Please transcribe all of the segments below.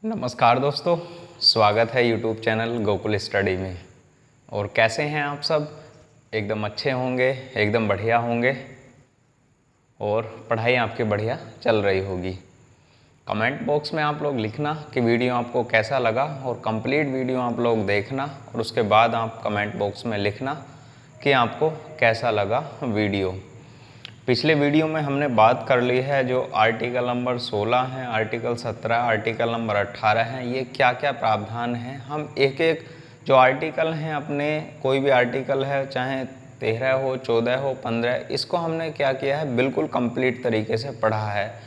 नमस्कार दोस्तों, स्वागत है यूट्यूब चैनल गोकुल स्टडी में। और कैसे हैं आप सब? एकदम अच्छे होंगे, एकदम बढ़िया होंगे और पढ़ाई आपकी बढ़िया चल रही होगी। कमेंट बॉक्स में आप लोग लिखना कि वीडियो आपको कैसा लगा और कंप्लीट वीडियो आप लोग देखना और उसके बाद आप कमेंट बॉक्स में लिखना कि आपको कैसा लगा वीडियो। पिछले वीडियो में हमने बात कर ली है जो आर्टिकल नंबर 16 है, आर्टिकल 17, आर्टिकल नंबर 18 है, ये क्या क्या प्रावधान हैं। हम एक एक जो आर्टिकल हैं अपने, कोई भी आर्टिकल है चाहे 13 हो, 14 हो, 15, इसको हमने क्या किया है, बिल्कुल कंप्लीट तरीके से पढ़ा है।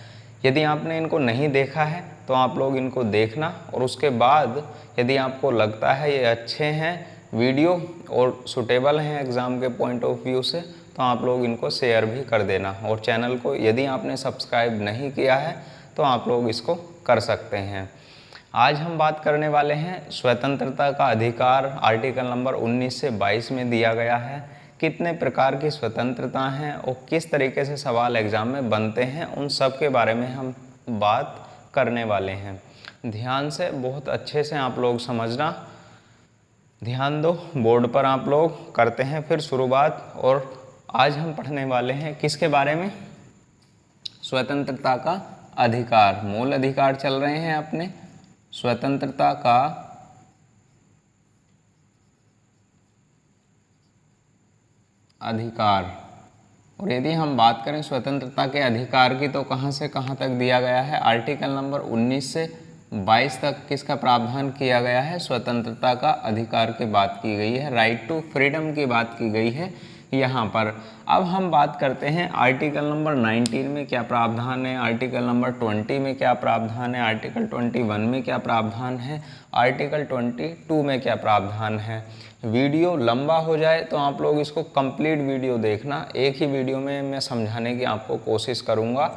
यदि आपने इनको नहीं देखा है तो आप लोग इनको देखना और उसके बाद यदि आपको लगता है ये अच्छे हैं वीडियो और सुटेबल हैं एग्ज़ाम के पॉइंट ऑफ व्यू से, तो आप लोग इनको शेयर भी कर देना। और चैनल को यदि आपने सब्सक्राइब नहीं किया है तो आप लोग इसको कर सकते हैं। आज हम बात करने वाले हैं स्वतंत्रता का अधिकार। आर्टिकल नंबर 19 से 22 में दिया गया है कितने प्रकार की स्वतंत्रता हैं और किस तरीके से सवाल एग्ज़ाम में बनते हैं, उन सब के बारे में हम बात करने वाले हैं। ध्यान से, बहुत अच्छे से आप लोग समझना, ध्यान दो। बोर्ड पर आप लोग करते हैं फिर शुरुआत। और आज हम पढ़ने वाले हैं किसके बारे में? स्वतंत्रता का अधिकार। मूल अधिकार चल रहे हैं अपने। स्वतंत्रता का अधिकार। और यदि हम बात करें स्वतंत्रता के अधिकार की तो कहाँ से कहाँ तक दिया गया है? आर्टिकल नंबर 19 से 22 तक किसका प्रावधान किया गया है? स्वतंत्रता का अधिकार की बात की गई है, राइट टू फ्रीडम की बात की गई है यहाँ पर। अब हम बात करते हैं आर्टिकल नंबर 19 में क्या प्रावधान है, आर्टिकल नंबर 20 में क्या प्रावधान है, आर्टिकल 21 में क्या प्रावधान है, आर्टिकल 22 में क्या प्रावधान है। वीडियो लंबा हो जाए तो आप लोग इसको कंप्लीट वीडियो देखना, एक ही वीडियो में मैं समझाने की आपको कोशिश करूँगा,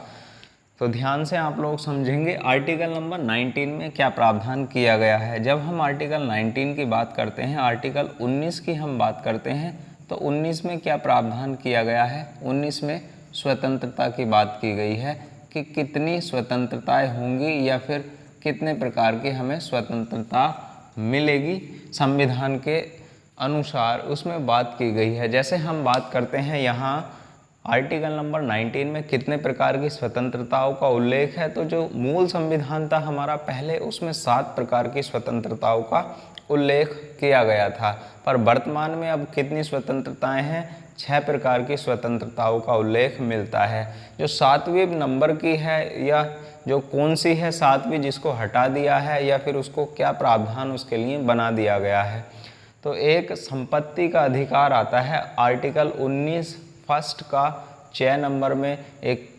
तो ध्यान से आप लोग समझेंगे। आर्टिकल नंबर 19 में क्या प्रावधान किया गया है। जब हम आर्टिकल 19 की बात करते हैं, आर्टिकल 19 की हम बात करते हैं, तो 19 में क्या प्रावधान किया गया है? 19 में स्वतंत्रता की बात की गई है कि कितनी स्वतंत्रताएं होंगी या फिर कितने प्रकार की हमें स्वतंत्रता मिलेगी संविधान के अनुसार, उसमें बात की गई है। जैसे हम बात करते हैं यहाँ आर्टिकल नंबर 19 में कितने प्रकार की स्वतंत्रताओं का उल्लेख है, तो जो मूल संविधान था हमारा पहले, उसमें 7 प्रकार की स्वतंत्रताओं का उल्लेख किया गया था। पर वर्तमान में अब कितनी स्वतंत्रताएं हैं? 6 प्रकार की स्वतंत्रताओं का उल्लेख मिलता है। जो 7वें नंबर की है या जो कौन सी है 7वीं, जिसको हटा दिया है या फिर उसको क्या प्रावधान उसके लिए बना दिया गया है, तो एक संपत्ति का अधिकार आता है। आर्टिकल 19 फर्स्ट का 6 नंबर में एक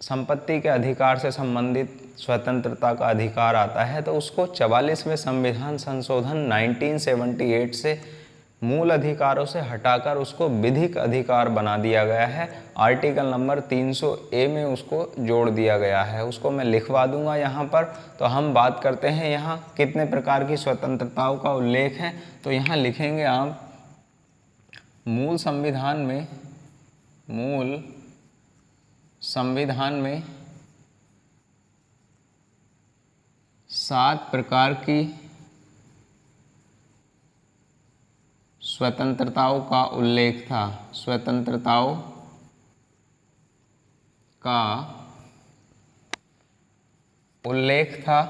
संपत्ति के अधिकार से संबंधित स्वतंत्रता का अधिकार आता है, तो उसको 44वें संविधान संशोधन 1978 से मूल अधिकारों से हटाकर उसको विधिक अधिकार बना दिया गया है। आर्टिकल नंबर 300A में उसको जोड़ दिया गया है, उसको मैं लिखवा दूंगा यहाँ पर। तो हम बात करते हैं यहाँ कितने प्रकार की स्वतंत्रताओं का उल्लेख है, तो यहाँ लिखेंगे आप मूल संविधान में 7 प्रकार की स्वतंत्रताओं का उल्लेख था। स्वतंत्रताओं का उल्लेख था,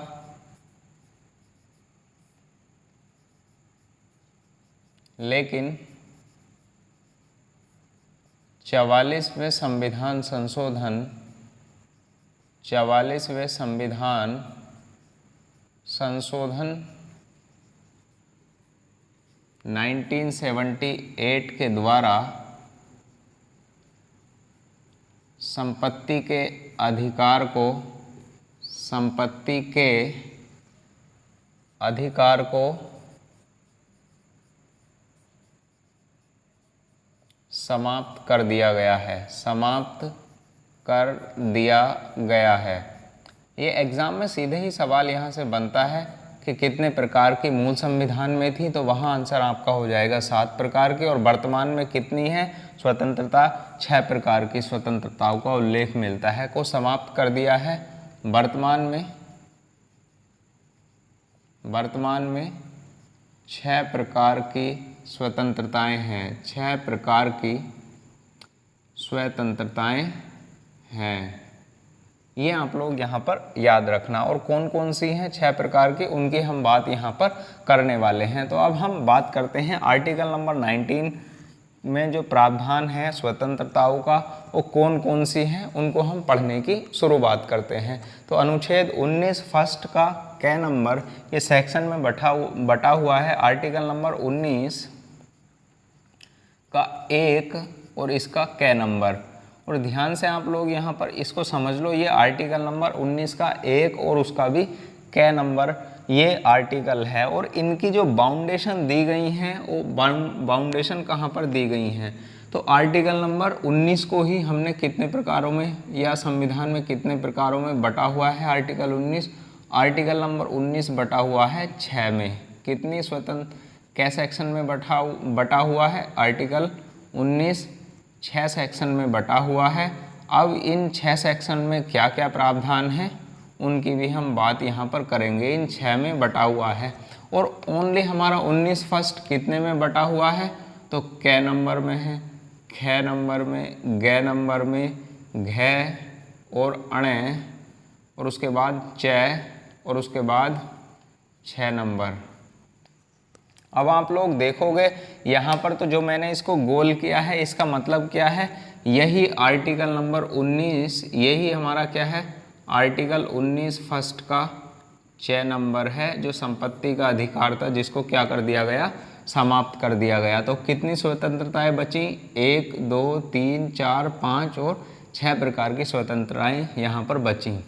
लेकिन 44वें संविधान संशोधन 1978 के द्वारा संपत्ति के अधिकार को समाप्त कर दिया गया है। ये एग्ज़ाम में सीधे ही सवाल यहाँ से बनता है कि कितने प्रकार की मूल संविधान में थी, तो वहाँ आंसर आपका हो जाएगा 7 प्रकार की। और वर्तमान में कितनी है स्वतंत्रता? 6 प्रकार की स्वतंत्रताओं का उल्लेख मिलता है, को समाप्त कर दिया है वर्तमान में वर्तमान में 6 प्रकार की स्वतंत्रताएं हैं, 6 प्रकार की स्वतंत्रताएं हैं। ये आप लोग यहाँ पर याद रखना। और कौन कौन सी हैं 6 प्रकार की, उनकी हम बात यहाँ पर करने वाले हैं। तो अब हम बात करते हैं आर्टिकल नंबर 19 में जो प्रावधान है स्वतंत्रताओं का, वो कौन कौन सी हैं, उनको हम पढ़ने की शुरुआत करते हैं। तो अनुच्छेद 19 फर्स्ट का क नंबर, ये सेक्शन में बटा हुआ है। आर्टिकल नंबर 19 का 1 और इसका क नंबर। और ध्यान से आप लोग यहाँ पर इसको समझ लो, ये आर्टिकल नंबर 19 का 1 और उसका भी क नंबर ये आर्टिकल है। और इनकी जो बाउंडेशन दी गई हैं, वो बाउंडेशन कहाँ पर दी गई हैं, तो आर्टिकल नंबर 19 को ही हमने कितने प्रकारों में या संविधान में कितने प्रकारों में बटा हुआ है। आर्टिकल नंबर 19 बटा हुआ है 6 में। कितनी स्वतंत्र कै सेक्शन में बटा हुआ है? आर्टिकल 19 6 सेक्शन में बटा हुआ है। अब इन 6 सेक्शन में क्या क्या प्रावधान है, उनकी भी हम बात यहाँ पर करेंगे। इन 6 में बटा हुआ है। और ओनली हमारा 19 फर्स्ट कितने में बटा हुआ है, तो क नंबर में है, ख नंबर में, ग नंबर में, घ और अण, और उसके बाद च, और उसके बाद 6 नंबर। अब आप लोग देखोगे यहाँ पर, तो जो मैंने इसको गोल किया है, इसका मतलब क्या है, यही आर्टिकल नंबर 19, यही हमारा क्या है, आर्टिकल 19 फर्स्ट का 6 नंबर है, जो संपत्ति का अधिकार था, जिसको क्या कर दिया गया, समाप्त कर दिया गया। तो कितनी स्वतंत्रताएं बची? 1 2 3 4 5 और 6 प्रकार की स्वतंत्रताएं यहाँ पर बची।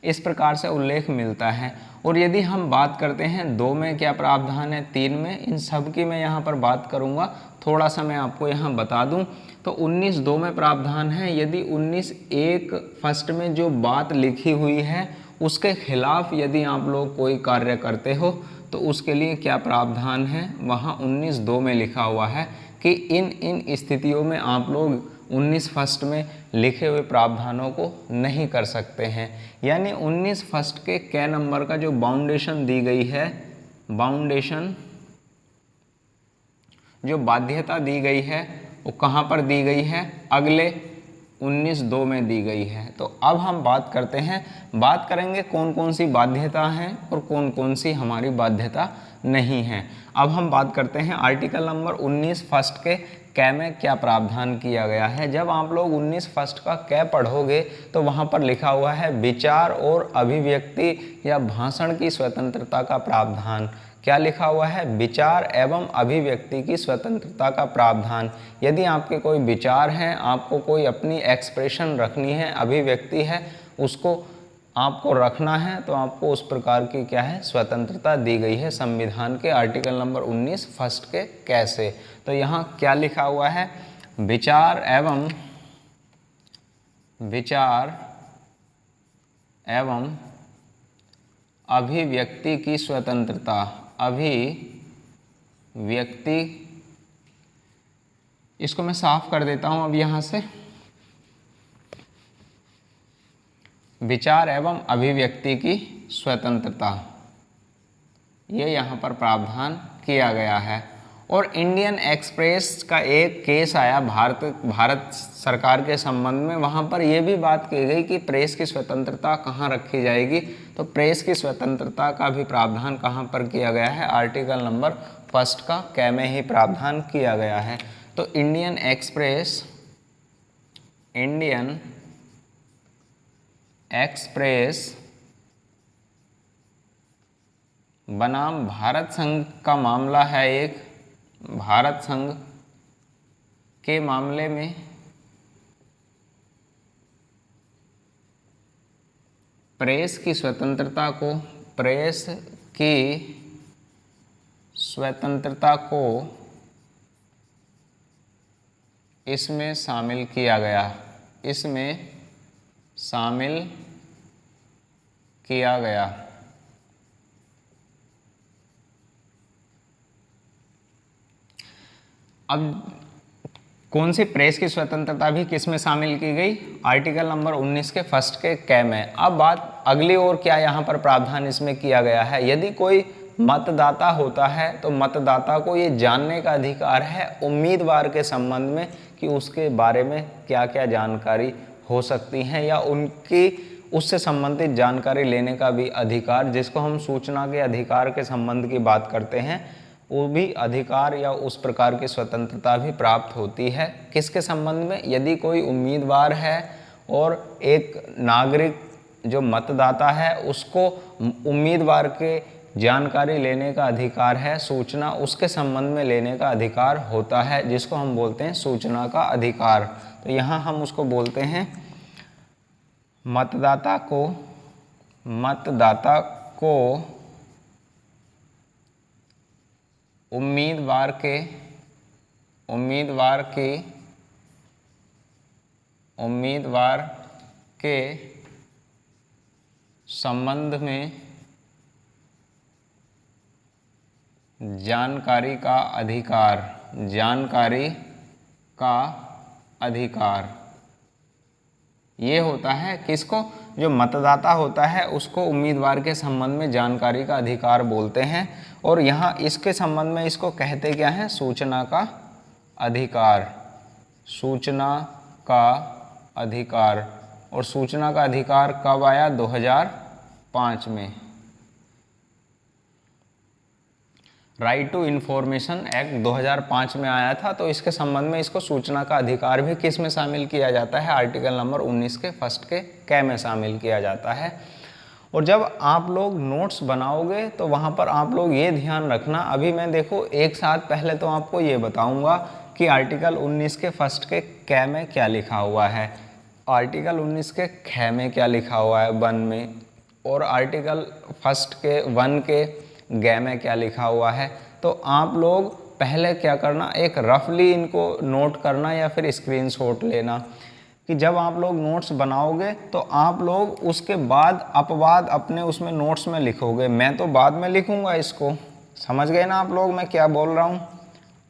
इस प्रकार से उल्लेख मिलता है। और यदि हम बात करते हैं 2 में क्या प्रावधान है, 3 में, इन सब की मैं यहाँ पर बात करूँगा। थोड़ा सा मैं आपको यहाँ बता दूँ तो 19 2 में प्रावधान है, यदि 19 1 फर्स्ट में जो बात लिखी हुई है उसके खिलाफ यदि आप लोग कोई कार्य करते हो तो उसके लिए क्या प्रावधान है, वहाँ 19 2 में लिखा हुआ है कि इन स्थितियों में आप लोग 19 फर्स्ट में लिखे हुए प्रावधानों को नहीं कर सकते हैं। यानी 19 फर्स्ट के क नंबर का जो बाउंडेशन दी गई है, बाउंडेशन जो बाध्यता दी गई है, वो कहाँ पर दी गई है, अगले 19 2 में दी गई है। तो अब हम बात करते हैं, बात करेंगे कौन कौन सी बाध्यता हैं और कौन कौन सी हमारी बाध्यता नहीं है। अब हम बात करते हैं आर्टिकल नंबर 19 फर्स्ट के क में क्या प्रावधान किया गया है। जब आप लोग 19 फर्स्ट का क पढ़ोगे तो वहाँ पर लिखा हुआ है विचार और अभिव्यक्ति या भाषण की स्वतंत्रता का प्रावधान। क्या लिखा हुआ है? विचार एवं अभिव्यक्ति की स्वतंत्रता का प्रावधान। यदि आपके कोई विचार हैं, आपको कोई अपनी एक्सप्रेशन रखनी है, अभिव्यक्ति है, उसको आपको रखना है, तो आपको उस प्रकार की क्या है, स्वतंत्रता दी गई है संविधान के आर्टिकल नंबर 19 फर्स्ट के कैसे। तो यहाँ क्या लिखा हुआ है, विचार एवं अभिव्यक्ति की स्वतंत्रता, अभिव्यक्ति, इसको मैं साफ कर देता हूँ अब यहाँ से, विचार एवं अभिव्यक्ति की स्वतंत्रता, ये यहाँ पर प्रावधान किया गया है। और इंडियन एक्सप्रेस का एक केस आया भारत सरकार के संबंध में, वहाँ पर यह भी बात की गई कि प्रेस की स्वतंत्रता कहाँ रखी जाएगी। तो प्रेस की स्वतंत्रता का भी प्रावधान कहाँ पर किया गया है, आर्टिकल नंबर फर्स्ट का क में ही प्रावधान किया गया है। तो इंडियन एक्सप्रेस बनाम भारत संघ का मामला है, एक भारत संघ के मामले में प्रेस की स्वतंत्रता को इसमें शामिल किया गया, अब कौन सी प्रेस की स्वतंत्रता भी किस में शामिल की गई, आर्टिकल नंबर 19 के फर्स्ट के क में। अब बात अगली ओर क्या यहाँ पर प्रावधान इसमें किया गया है, यदि कोई मतदाता होता है तो मतदाता को ये जानने का अधिकार है उम्मीदवार के संबंध में कि उसके बारे में क्या क्या जानकारी हो सकती हैं, या उनकी उससे संबंधित जानकारी लेने का भी अधिकार, जिसको हम सूचना के अधिकार के संबंध की बात करते हैं, वो भी अधिकार या उस प्रकार की स्वतंत्रता भी प्राप्त होती है। किसके संबंध में? यदि कोई उम्मीदवार है और एक नागरिक जो मतदाता है उसको उम्मीदवार के जानकारी लेने का अधिकार है, सूचना उसके संबंध में लेने का अधिकार होता है, जिसको हम बोलते हैं सूचना का अधिकार। तो यहाँ हम उसको बोलते हैं मतदाता को उम्मीदवार के संबंध में जानकारी का अधिकार ये होता है। किसको? जो मतदाता होता है उसको उम्मीदवार के संबंध में जानकारी का अधिकार बोलते हैं, और यहाँ इसके संबंध में इसको कहते क्या है? सूचना का अधिकार। और सूचना का अधिकार कब आया? 2005 में। राइट टू इन्फॉर्मेशन एक्ट 2005 में आया था, तो इसके संबंध में इसको सूचना का अधिकार भी किस में शामिल किया जाता है? आर्टिकल नंबर 19 के फर्स्ट के कै में शामिल किया जाता है। और जब आप लोग नोट्स बनाओगे तो वहाँ पर आप लोग ये ध्यान रखना, अभी मैं देखो एक साथ पहले तो आपको ये बताऊँगा कि आर्टिकल 19 के फर्स्ट के कै में क्या लिखा हुआ है, आर्टिकल 19 के ख में क्या लिखा हुआ है 1 में, और आर्टिकल फर्स्ट के 1 के ग में क्या लिखा हुआ है। तो आप लोग पहले क्या करना, एक रफली इनको नोट करना या फिर स्क्रीनशॉट लेना, कि जब आप लोग नोट्स बनाओगे तो आप लोग उसके बाद अपवाद अपने उसमें नोट्स में लिखोगे। मैं तो बाद में लिखूंगा इसको, समझ गए ना आप लोग मैं क्या बोल रहा हूँ?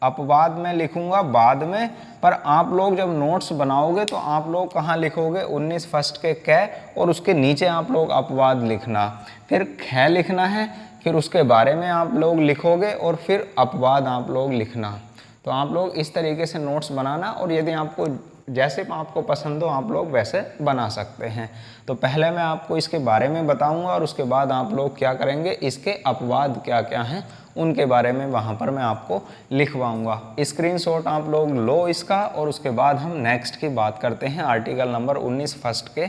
अपवाद में लिखूंगा बाद में, पर आप लोग जब नोट्स बनाओगे तो आप लोग कहाँ लिखोगे? 19 फर्स्ट के कै, और उसके नीचे आप लोग अपवाद लिखना, फिर ख लिखना है, फिर उसके बारे में आप लोग लिखोगे और फिर अपवाद आप लोग लिखना। तो आप लोग इस तरीके से नोट्स बनाना, और यदि आपको जैसे आपको पसंद हो आप लोग वैसे बना सकते हैं। तो पहले मैं आपको इसके बारे में बताऊंगा और उसके बाद आप लोग क्या करेंगे, इसके अपवाद क्या क्या हैं उनके बारे में वहाँ पर मैं आपको लिखवाऊंगा। स्क्रीनशॉट आप लोग लो इसका, और उसके बाद हम नेक्स्ट की बात करते हैं। आर्टिकल नंबर 19 फर्स्ट के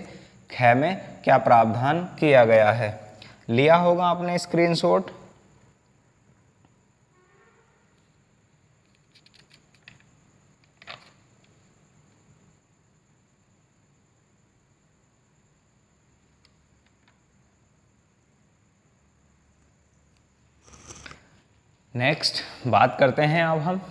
ख में क्या प्रावधान किया गया है। लिया होगा आपने स्क्रीनशॉट। नेक्स्ट बात करते हैं अब हम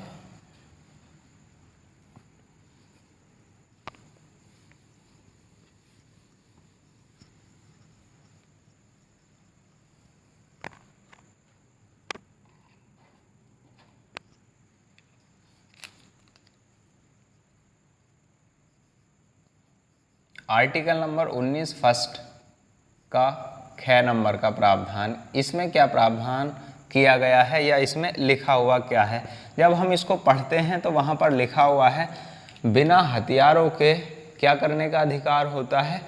आर्टिकल नंबर 19 फर्स्ट का ख नंबर का प्रावधान। इसमें क्या प्रावधान किया गया है या इसमें लिखा हुआ क्या है? जब हम इसको पढ़ते हैं तो वहाँ पर लिखा हुआ है बिना हथियारों के क्या करने का अधिकार होता है?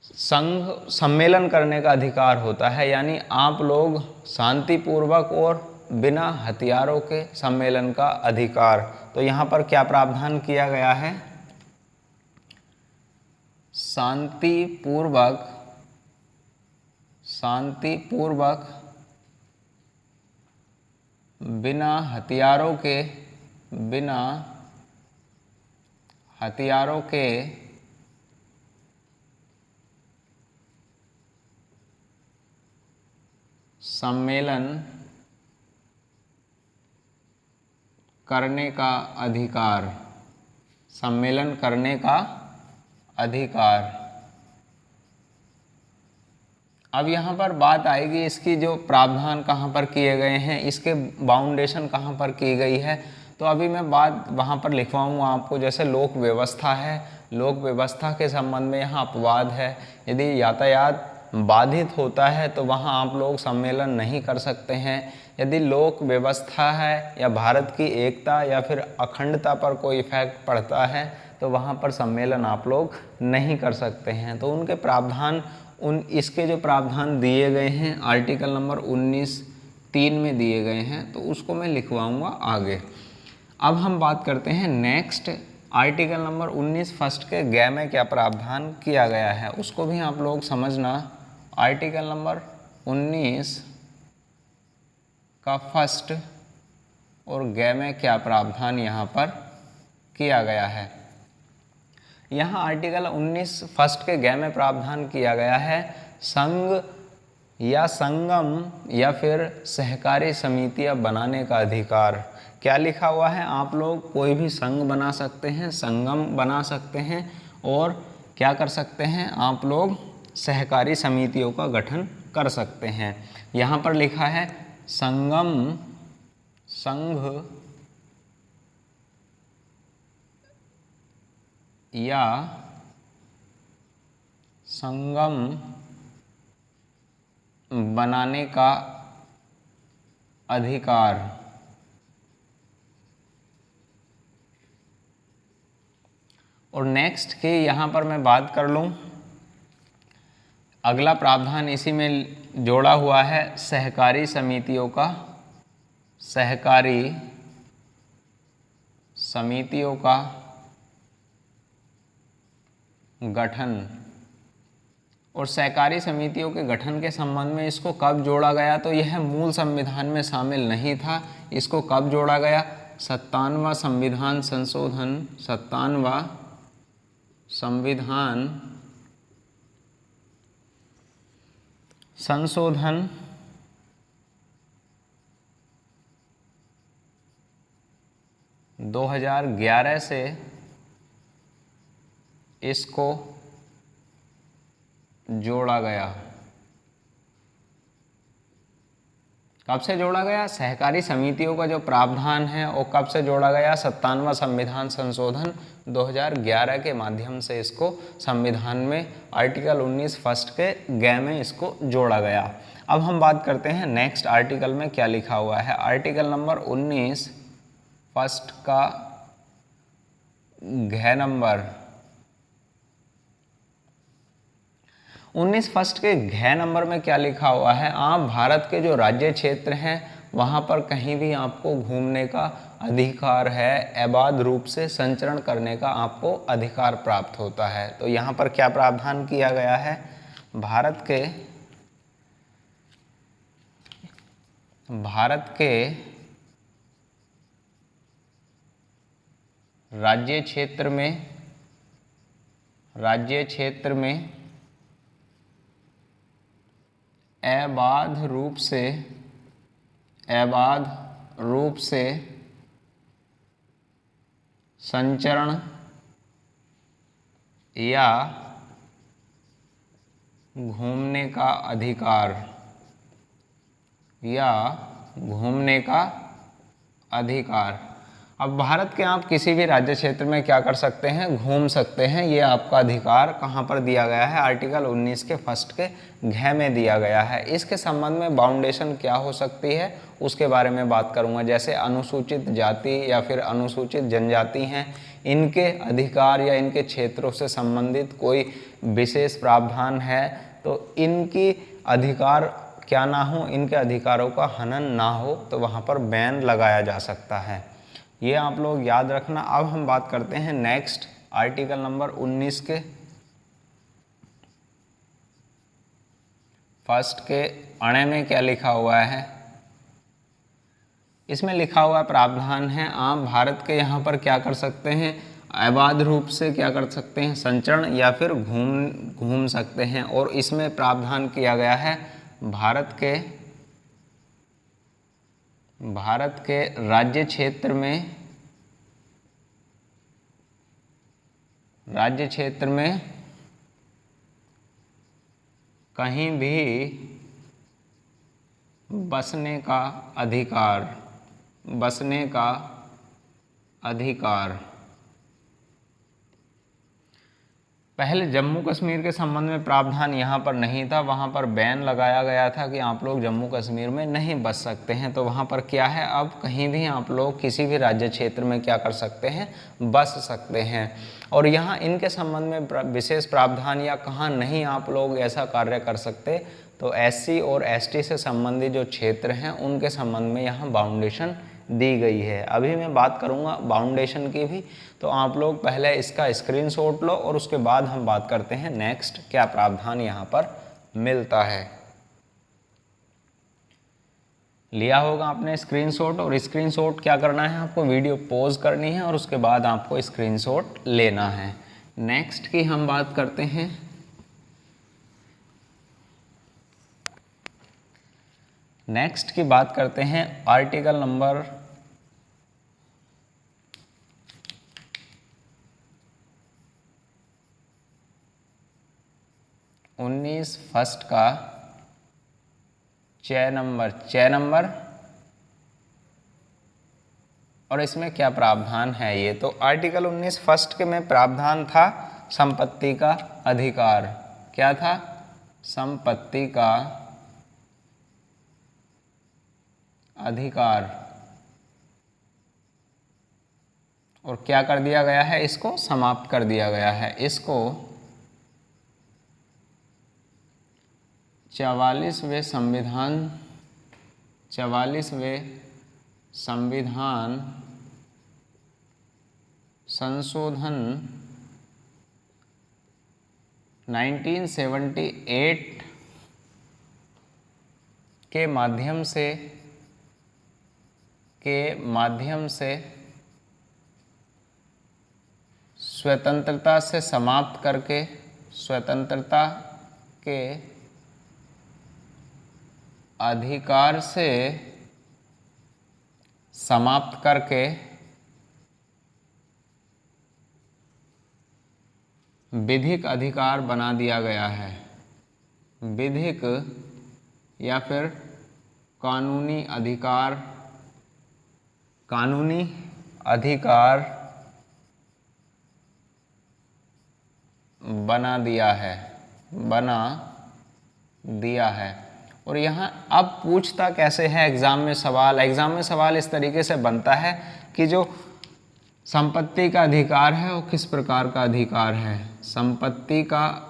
संघ सम्मेलन करने का अधिकार होता है, यानी आप लोग शांतिपूर्वक और बिना हथियारों के सम्मेलन का अधिकार। तो यहाँ पर क्या प्रावधान किया गया है? शांतिपूर्वक बिना हथियारों के सम्मेलन करने का अधिकार। सम्मेलन करने का अधिकार। अब यहाँ पर बात आएगी इसकी जो प्रावधान कहाँ पर किए गए हैं, इसके बाउंडेशन कहाँ पर की गई है। तो अभी मैं बात वहाँ पर लिखवाऊँगा आपको। जैसे लोक व्यवस्था है, लोक व्यवस्था के संबंध में यहाँ अपवाद है। यदि यातायात बाधित होता है तो वहाँ आप लोग सम्मेलन नहीं कर सकते हैं। यदि लोक व्यवस्था है या भारत की एकता या फिर अखंडता पर कोई इफेक्ट पड़ता है तो वहाँ पर सम्मेलन आप लोग नहीं कर सकते हैं। तो उनके प्रावधान, इसके जो प्रावधान दिए गए हैं आर्टिकल नंबर 19(3) में दिए गए हैं, तो उसको मैं लिखवाऊंगा आगे। अब हम बात करते हैं नेक्स्ट, आर्टिकल नंबर 19 फर्स्ट के ग में क्या प्रावधान किया गया है, उसको भी आप लोग समझना। आर्टिकल नंबर 19 का फर्स्ट और ग में क्या प्रावधान यहाँ पर किया गया है। यहाँ आर्टिकल 19 फर्स्ट के ग में प्रावधान किया गया है संघ या संगम या फिर सहकारी समितियाँ बनाने का अधिकार। क्या लिखा हुआ है, आप लोग कोई भी संघ बना सकते हैं, संगम बना सकते हैं और क्या कर सकते हैं, आप लोग सहकारी समितियों का गठन कर सकते हैं। यहाँ पर लिखा है संगम, संघ या संगम बनाने का अधिकार। और नेक्स्ट की यहाँ पर मैं बात कर लूँ, अगला प्रावधान इसी में जोड़ा हुआ है सहकारी समितियों का, सहकारी समितियों का गठन। और सहकारी समितियों के गठन के संबंध में इसको कब जोड़ा गया, तो यह मूल संविधान में शामिल नहीं था। इसको कब जोड़ा गया, 57वां संविधान संशोधन, 57वां संविधान संशोधन 2011 से इसको जोड़ा गया। कब से जोड़ा गया, सहकारी समितियों का जो प्रावधान है वो कब से जोड़ा गया, 57वां संविधान संशोधन 2011 के माध्यम से इसको संविधान में आर्टिकल 19 फर्स्ट के ग में इसको जोड़ा गया। अब हम बात करते हैं नेक्स्ट आर्टिकल में क्या लिखा हुआ है। आर्टिकल नंबर 19 फर्स्ट का घ नंबर, 19 फर्स्ट के घ नंबर में क्या लिखा हुआ है, आप भारत के जो राज्य क्षेत्र हैं वहाँ पर कहीं भी आपको घूमने का अधिकार है, अबाध रूप से संचरण करने का आपको अधिकार प्राप्त होता है। तो यहाँ पर क्या प्रावधान किया गया है, भारत के राज्य क्षेत्र में अबाध रूप से संचरण या घूमने का अधिकार। अब भारत के आप किसी भी राज्य क्षेत्र में क्या कर सकते हैं, घूम सकते हैं। ये आपका अधिकार कहाँ पर दिया गया है, आर्टिकल 19 के फर्स्ट के घ में दिया गया है। इसके संबंध में बाउंडेशन क्या हो सकती है उसके बारे में बात करूँगा। जैसे अनुसूचित जाति या फिर अनुसूचित जनजाति हैं, इनके अधिकार या इनके क्षेत्रों से संबंधित कोई विशेष प्रावधान है तो इनकी अधिकार क्या ना हो, इनके अधिकारों का हनन ना हो, तो वहाँ पर बैन लगाया जा सकता है। ये आप लोग याद रखना। अब हम बात करते हैं नेक्स्ट आर्टिकल नंबर 19 के फर्स्ट के अणे में क्या लिखा हुआ है। इसमें लिखा हुआ प्रावधान है, आप भारत के यहाँ पर क्या कर सकते हैं, अबाध रूप से क्या कर सकते हैं, संचरण या फिर घूम सकते हैं। और इसमें प्रावधान किया गया है भारत के राज्य क्षेत्र में कहीं भी बसने का अधिकार। 19 पहले जम्मू कश्मीर के संबंध में प्रावधान यहाँ पर नहीं था, वहाँ पर बैन लगाया गया था कि आप लोग जम्मू कश्मीर में नहीं बस सकते हैं। तो वहाँ पर क्या है, अब कहीं भी आप लोग किसी भी राज्य क्षेत्र में क्या कर सकते हैं, बस सकते हैं। और यहाँ इनके संबंध में विशेष प्रावधान या कहाँ नहीं आप लोग ऐसा कार्य कर सकते, तो SC और ST से संबंधित जो क्षेत्र हैं उनके संबंध में यहाँ बाउंडेशन दी गई है। अभी मैं बात करूँगा बाउंडेशन की भी, तो आप लोग पहले इसका स्क्रीनशॉट लो और उसके बाद हम बात करते हैं नेक्स्ट क्या प्रावधान यहाँ पर मिलता है। लिया होगा आपने स्क्रीनशॉट, और स्क्रीनशॉट क्या करना है, आपको वीडियो पॉज करनी है और उसके बाद आपको स्क्रीनशॉट लेना है। नेक्स्ट की हम बात करते हैं। नेक्स्ट की बात करते हैं आर्टिकल नंबर 19 फर्स्ट का 6 नंबर और इसमें क्या प्रावधान है ये, तो आर्टिकल 19 फर्स्ट के में प्रावधान था संपत्ति का अधिकार। क्या था, संपत्ति का अधिकार। और क्या कर दिया गया है, इसको समाप्त कर दिया गया है। इसको 44वें संविधान संशोधन 1978 के माध्यम से स्वतंत्रता से समाप्त करके, स्वतंत्रता के अधिकार से समाप्त करके विधिक अधिकार बना दिया गया है। विधिक या फिर कानूनी अधिकार बना दिया है। और यहाँ अब पूछता कैसे है एग्जाम में सवाल इस तरीके से बनता है कि जो संपत्ति का अधिकार है वो किस प्रकार का अधिकार है, संपत्ति का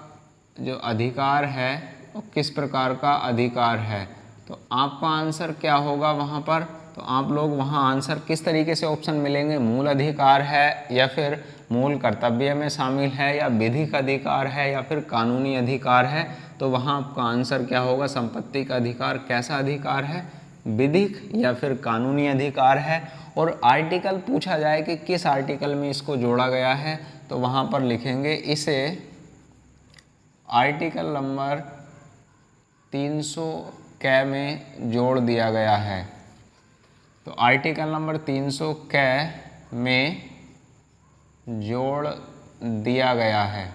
जो अधिकार है वो किस प्रकार का अधिकार है। तो आपका आंसर क्या होगा वहाँ पर, तो आप लोग वहाँ आंसर किस तरीके से ऑप्शन मिलेंगे, मूल अधिकार है या फिर मूल कर्तव्य में शामिल है या विधिक अधिकार है या फिर कानूनी अधिकार है। तो वहाँ आपका आंसर क्या होगा, संपत्ति का अधिकार कैसा अधिकार है, विधिक या फिर कानूनी अधिकार है। और आर्टिकल पूछा जाए कि किस आर्टिकल में इसको जोड़ा गया है, तो वहाँ पर लिखेंगे इसे आर्टिकल नंबर 300 कै में जोड़ दिया गया है। तो आर्टिकल नंबर 300 कै में जोड़ दिया गया है।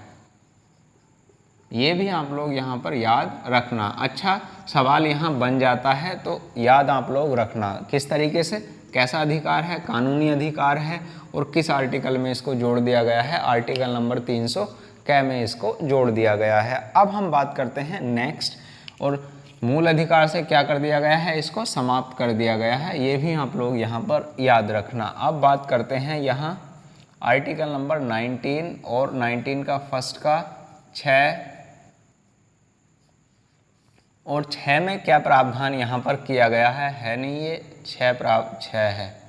ये भी आप लोग यहाँ पर याद रखना। अच्छा, सवाल यहाँ बन जाता है तो याद आप लोग रखना किस तरीके से, कैसा अधिकार है, कानूनी अधिकार है और किस आर्टिकल में इसको जोड़ दिया गया है, आर्टिकल नंबर 300 कै में इसको जोड़ दिया गया है। अब हम बात करते हैं नेक्स्ट, और मूल अधिकार से क्या कर दिया गया है, इसको समाप्त कर दिया गया है। ये भी आप लोग यहाँ पर याद रखना। अब बात करते हैं यहाँ आर्टिकल नंबर 19 और 19 का फर्स्ट का 6 और 6 में क्या प्रावधान यहाँ पर किया गया है नहीं, ये 6 है।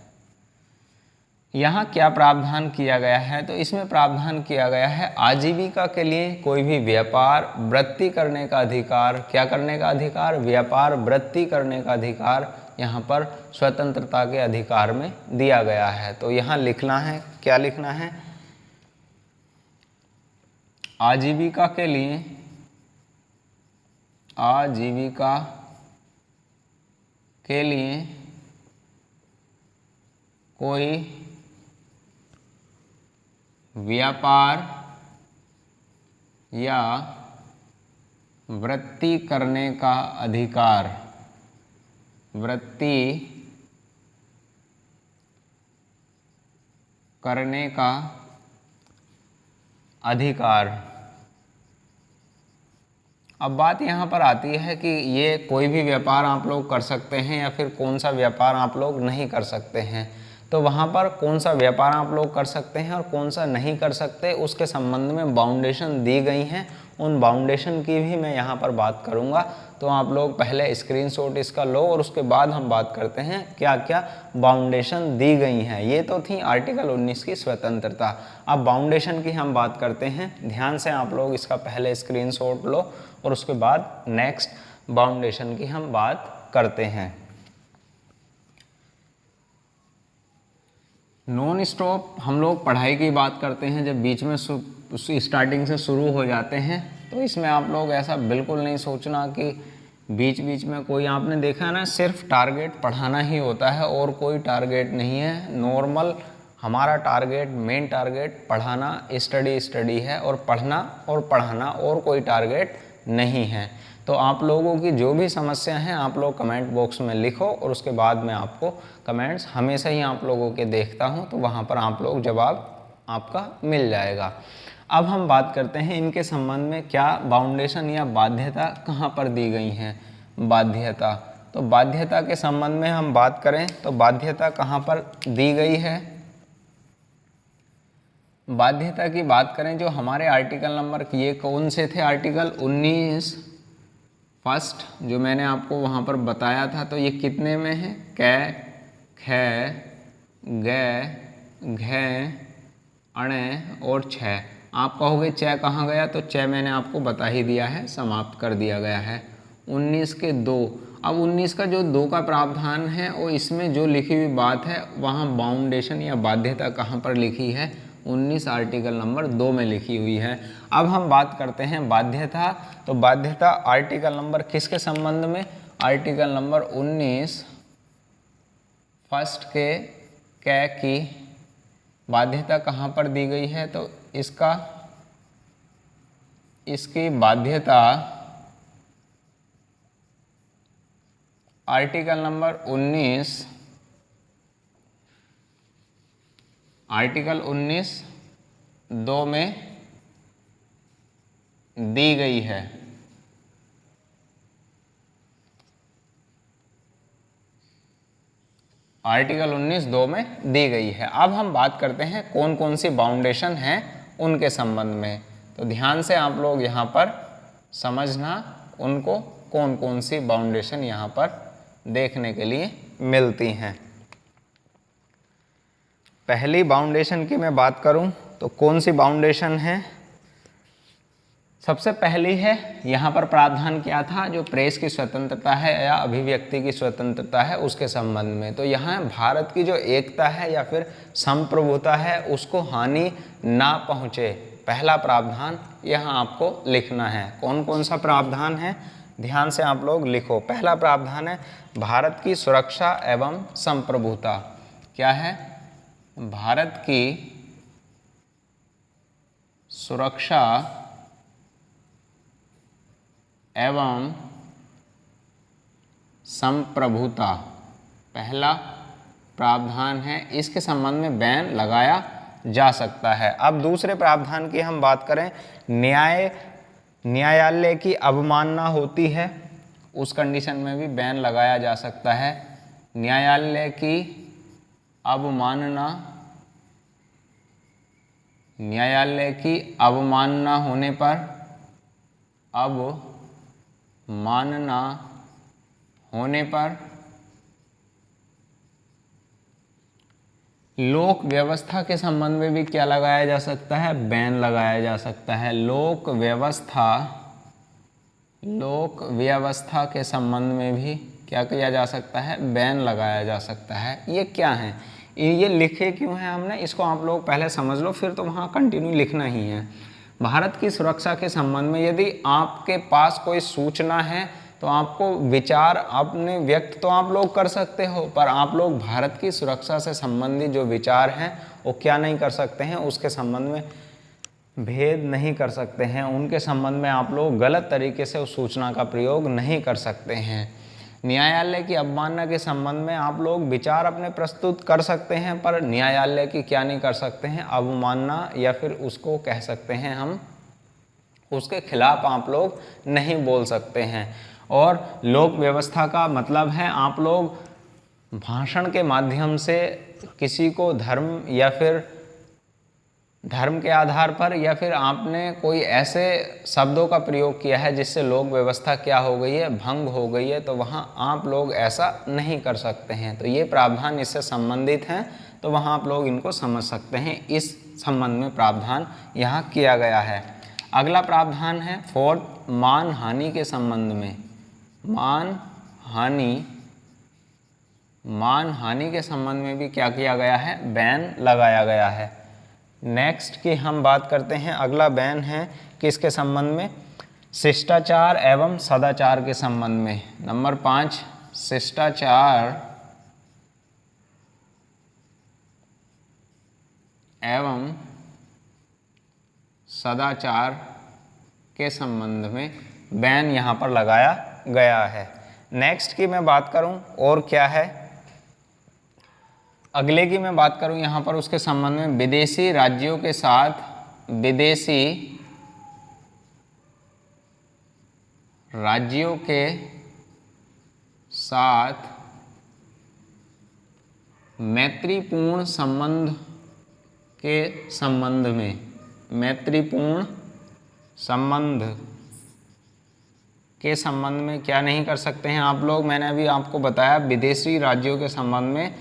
यहाँ क्या प्रावधान किया गया है, तो इसमें प्रावधान किया गया है आजीविका के लिए कोई भी व्यापार वृत्ति करने का अधिकार। क्या करने का अधिकार, व्यापार वृत्ति करने का अधिकार यहाँ पर स्वतंत्रता के अधिकार में दिया गया है। तो यहाँ लिखना है, क्या लिखना है, आजीविका के लिए, आजीविका के लिए कोई व्यापार या वृत्ति करने का अधिकार, वृत्ति करने का अधिकार अब बात यहाँ पर आती है कि ये कोई भी व्यापार आप लोग कर सकते हैं या फिर कौन सा व्यापार आप लोग नहीं कर सकते हैं। तो वहाँ पर कौन सा व्यापार आप लोग कर सकते हैं और कौन सा नहीं कर सकते उसके संबंध में बाउंडेशन दी गई हैं। उन बाउंडेशन की भी मैं यहाँ पर बात करूँगा। तो आप लोग पहले स्क्रीनशॉट इसका लो और उसके बाद हम बात करते हैं क्या क्या बाउंडेशन दी गई हैं। ये तो थी आर्टिकल 19 की स्वतंत्रता। अब बाउंडेशन की हम बात करते हैं। ध्यान से आप लोग इसका पहले स्क्रीनशॉट लो और उसके बाद नेक्स्ट बाउंडेशन की हम बात करते हैं। नॉन स्टॉप हम लोग पढ़ाई की बात करते हैं जब बीच में स्टार्टिंग से शुरू हो जाते हैं। तो इसमें आप लोग ऐसा बिल्कुल नहीं सोचना कि बीच बीच में कोई, आपने देखा है ना, सिर्फ टारगेट पढ़ाना ही होता है और कोई टारगेट नहीं है। नॉर्मल हमारा टारगेट, मेन टारगेट पढ़ाना, स्टडी है और पढ़ना और पढ़ाना, और कोई टारगेट नहीं है। तो आप लोगों की जो भी समस्या हैं आप लोग कमेंट बॉक्स में लिखो और उसके बाद मैं आपको कमेंट्स हमेशा ही आप लोगों के देखता हूं, तो वहां पर आप लोग जवाब आपका मिल जाएगा। अब हम बात करते हैं इनके संबंध में क्या बाउंडेशन या बाध्यता कहां पर दी गई हैं। बाध्यता, तो बाध्यता के संबंध में हम बात करें तो बाध्यता कहां पर दी गई है। बाध्यता की बात करें जो हमारे आर्टिकल नंबर, ये कौन से थे, आर्टिकल 19 फर्स्ट जो मैंने आपको वहाँ पर बताया था। तो ये कितने में है, कै, खे, गे, घे, अणे और छ। आप कहोगे च कहाँ गया, तो च मैंने आपको बता ही दिया है, समाप्त कर दिया गया है। 19 के 2, अब 19 का जो 2 का प्रावधान है और इसमें जो लिखी हुई बात है वहाँ बाउंडेशन या बाध्यता कहाँ पर लिखी है, 19 आर्टिकल नंबर 2 में लिखी हुई है। अब हम बात करते हैं बाध्यता। तो बाध्यता आर्टिकल नंबर किसके संबंध में, आर्टिकल नंबर 19 फर्स्ट के कै की बाध्यता कहाँ पर दी गई है। तो इसकी बाध्यता आर्टिकल नंबर 19 2 में दी गई है। आर्टिकल 19 2 में दी गई है। अब हम बात करते हैं कौन कौन सी बाउंडेशन हैं उनके संबंध में। तो ध्यान से आप लोग यहाँ पर समझना उनको कौन कौन सी बाउंडेशन यहाँ पर देखने के लिए मिलती हैं। पहली बाउंडेशन की मैं बात करूं तो कौन सी बाउंडेशन है, सबसे पहली है, यहाँ पर प्रावधान क्या था, जो प्रेस की स्वतंत्रता है या अभिव्यक्ति की स्वतंत्रता है उसके संबंध में। तो यहाँ भारत की जो एकता है या फिर संप्रभुता है उसको हानि ना पहुँचे, पहला प्रावधान यहाँ आपको लिखना है। कौन कौन सा प्रावधान है, ध्यान से आप लोग लिखो। पहला प्रावधान है भारत की सुरक्षा एवं संप्रभुता। क्या है, भारत की सुरक्षा एवं संप्रभुता पहला प्रावधान है, इसके संबंध में बैन लगाया जा सकता है। अब दूसरे प्रावधान की हम बात करें, न्यायालय की अवमानना होती है उस कंडीशन में भी बैन लगाया जा सकता है। न्यायालय की अवमानना, न्यायालय की अवमानना होने पर, अवमानना होने पर लोक व्यवस्था के संबंध में भी क्या लगाया जा सकता है, बैन लगाया जा सकता है। लोक व्यवस्था के संबंध में भी क्या किया जा सकता है, बैन लगाया जा सकता है। ये क्या है, ये लिखे क्यों हैं हमने, इसको आप लोग पहले समझ लो, फिर तो वहाँ कंटिन्यू लिखना ही है। भारत की सुरक्षा के संबंध में यदि आपके पास कोई सूचना है तो आपको विचार अपने व्यक्त तो आप लोग कर सकते हो, पर आप लोग भारत की सुरक्षा से संबंधित जो विचार हैं वो क्या नहीं कर सकते हैं, उसके संबंध में भेद नहीं कर सकते हैं, उनके संबंध में आप लोग गलत तरीके से उस सूचना का प्रयोग नहीं कर सकते हैं। न्यायालय की अवमानना के संबंध में आप लोग विचार अपने प्रस्तुत कर सकते हैं, पर न्यायालय की क्या नहीं कर सकते हैं, अवमानना, या फिर उसको कह सकते हैं हम उसके खिलाफ आप लोग नहीं बोल सकते हैं। और लोक व्यवस्था का मतलब है आप लोग भाषण के माध्यम से किसी को धर्म या फिर धर्म के आधार पर या फिर आपने कोई ऐसे शब्दों का प्रयोग किया है जिससे लोक व्यवस्था क्या हो गई है, भंग हो गई है, तो वहाँ आप लोग ऐसा नहीं कर सकते हैं। तो ये प्रावधान इससे संबंधित हैं, तो वहाँ आप लोग इनको समझ सकते हैं। इस संबंध में प्रावधान यहाँ किया गया है। अगला प्रावधान है फोर्थ, मान हानि के संबंध में। मान हानि के संबंध में भी क्या किया गया है, बैन लगाया गया है। नेक्स्ट की हम बात करते हैं, अगला बैन है किसके संबंध में, शिष्टाचार एवं सदाचार के संबंध में। नंबर 5, शिष्टाचार एवं सदाचार के संबंध में बैन यहाँ पर लगाया गया है। नेक्स्ट की मैं बात करूँ और क्या है, अगले की मैं बात करूं यहाँ पर उसके संबंध में, विदेशी राज्यों के साथ मैत्रीपूर्ण संबंध के संबंध में, मैत्रीपूर्ण संबंध के संबंध में क्या नहीं कर सकते हैं आप लोग। मैंने अभी आपको बताया विदेशी राज्यों के संबंध में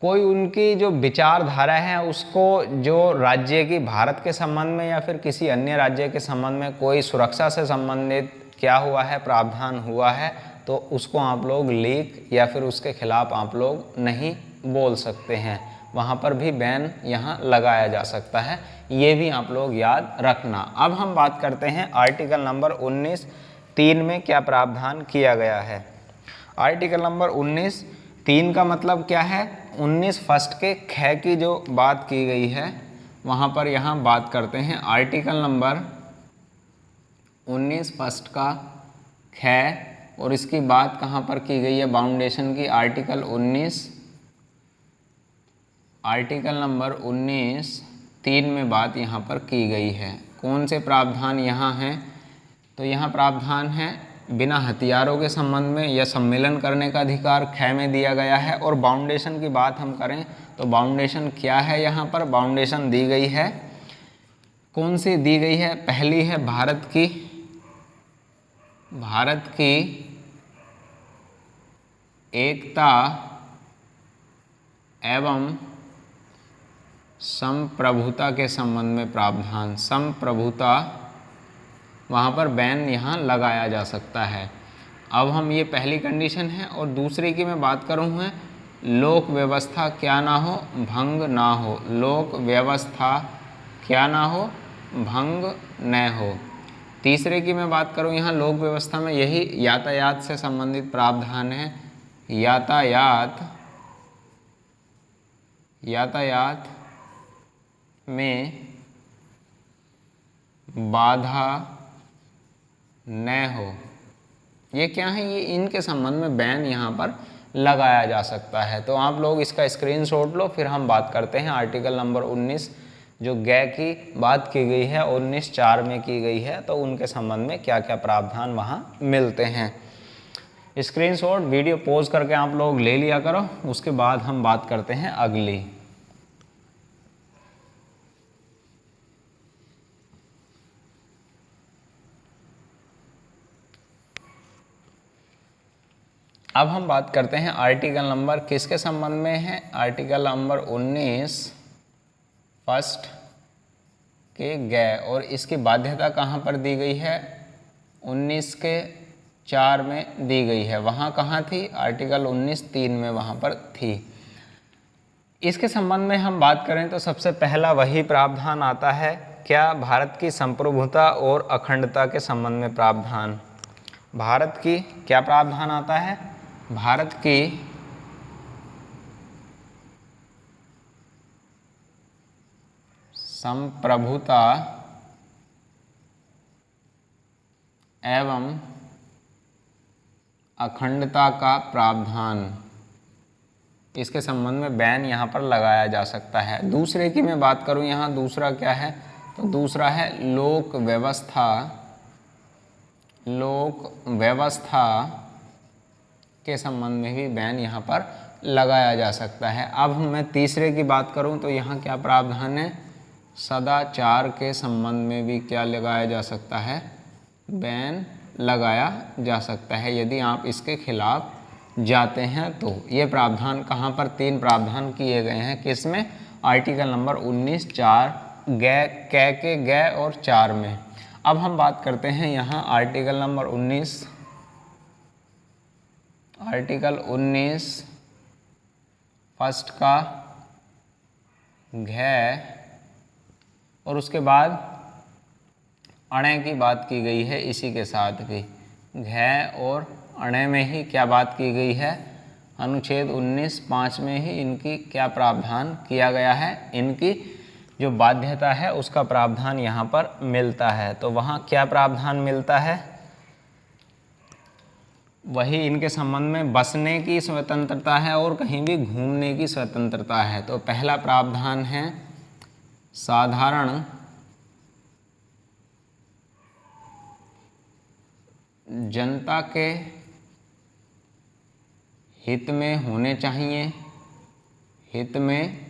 कोई उनकी जो विचारधारा है उसको जो राज्य की भारत के संबंध में या फिर किसी अन्य राज्य के संबंध में कोई सुरक्षा से संबंधित क्या हुआ है, प्रावधान हुआ है, तो उसको आप लोग लीक या फिर उसके खिलाफ आप लोग नहीं बोल सकते हैं। वहाँ पर भी बैन यहाँ लगाया जा सकता है, ये भी आप लोग याद रखना। अब हम बात करते हैं आर्टिकल नंबर 19(3) में क्या प्रावधान किया गया है। आर्टिकल नंबर 19(3) का मतलब क्या है, 19 फर्स्ट के ख की जो बात की गई है वहाँ पर यहाँ बात करते हैं। आर्टिकल नंबर 19 फर्स्ट का ख और इसकी बात कहाँ पर की गई है, बाउंडेशन की। आर्टिकल नंबर 19(3) में बात यहाँ पर की गई है। कौन से प्रावधान यहाँ हैं, तो यहाँ प्रावधान है बिना हथियारों के संबंध में या सम्मेलन करने का अधिकार ख में दिया गया है। और बाउंडेशन की बात हम करें तो बाउंडेशन क्या है, यहाँ पर बाउंडेशन दी गई है, कौन सी दी गई है, पहली है भारत की एकता एवं संप्रभुता के संबंध में प्रावधान। संप्रभुता, वहाँ पर बैन यहाँ लगाया जा सकता है। अब हम ये पहली कंडीशन है। और दूसरे की मैं बात करूँ है लोक व्यवस्था क्या ना हो, भंग ना हो। लोक व्यवस्था क्या ना हो, भंग न हो। तीसरे की मैं बात करूँ यहाँ लोक व्यवस्था में यही यातायात से संबंधित प्रावधान है। यातायात में बाधा न हो, ये क्या है, ये इनके संबंध में बैन यहाँ पर लगाया जा सकता है। तो आप लोग इसका स्क्रीनशॉट लो, फिर हम बात करते हैं आर्टिकल नंबर 19 जो गै की बात की गई है 19(4) में की गई है, तो उनके संबंध में क्या क्या प्रावधान वहाँ मिलते हैं। स्क्रीनशॉट वीडियो पॉज करके आप लोग ले लिया करो, उसके बाद हम बात करते हैं अगली। अब हम बात करते हैं आर्टिकल नंबर किसके संबंध में है, आर्टिकल नंबर 19 फर्स्ट के गै। और इसकी बाध्यता कहाँ पर दी गई है, 19(4) में दी गई है। वहाँ कहाँ थी, आर्टिकल 19(3) में वहाँ पर थी। इसके संबंध में हम बात करें तो सबसे पहला वही प्रावधान आता है क्या, भारत की संप्रभुता और अखंडता के संबंध में प्रावधान। भारत की क्या प्रावधान आता है, भारत की संप्रभुता एवं अखंडता का प्रावधान, इसके संबंध में बैन यहाँ पर लगाया जा सकता है। दूसरे की मैं बात करूँ यहाँ, दूसरा क्या है, तो दूसरा है लोक व्यवस्था, लोक व्यवस्था के संबंध में भी बैन यहाँ पर लगाया जा सकता है। अब मैं तीसरे की बात करूँ तो यहाँ क्या प्रावधान है, सदाचार के संबंध में भी क्या लगाया जा सकता है, बैन लगाया जा सकता है यदि आप इसके खिलाफ जाते हैं तो। ये प्रावधान कहाँ पर, 3 प्रावधान किए गए हैं, किसमें, आर्टिकल नंबर 19 4 कै के गै और 4 में। अब हम बात करते हैं यहाँ आर्टिकल नंबर 19, आर्टिकल 19 फर्स्ट का घै और उसके बाद अणे की बात की गई है, इसी के साथ भी घै और अणे में ही क्या बात की गई है, अनुच्छेद 19 5 में ही इनकी क्या प्रावधान किया गया है, इनकी जो बाध्यता है उसका प्रावधान यहाँ पर मिलता है। तो वहाँ क्या प्रावधान मिलता है, वही इनके संबंध में बसने की स्वतंत्रता है और कहीं भी घूमने की स्वतंत्रता है। तो पहला प्रावधान है साधारण जनता के हित में होने चाहिए, हित में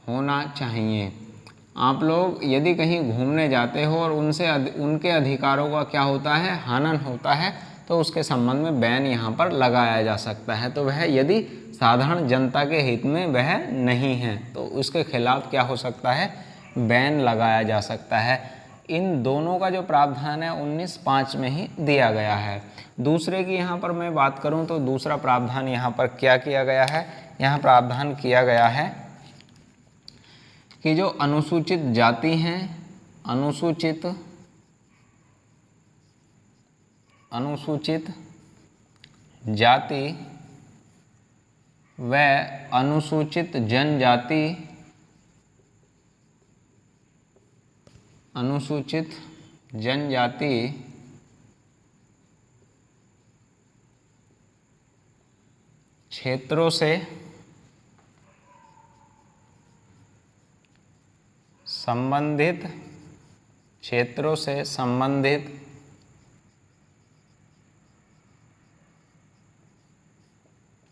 होना चाहिए। आप लोग यदि कहीं घूमने जाते हो और उनके अधिकारों का क्या होता है, हनन होता है, तो उसके संबंध में बैन यहाँ पर लगाया जा सकता है। तो वह यदि साधारण जनता के हित में वह नहीं है तो उसके खिलाफ क्या हो सकता है, बैन लगाया जा सकता है। इन दोनों का जो प्रावधान है 19 5 में ही दिया गया है। दूसरे की यहाँ पर मैं बात करूँ तो दूसरा प्रावधान यहाँ पर क्या किया गया है, यहाँ प्रावधान किया गया है कि जो अनुसूचित जाति हैं, अनुसूचित जाति व अनुसूचित जनजाति, अनुसूचित जनजाति क्षेत्रों से संबंधित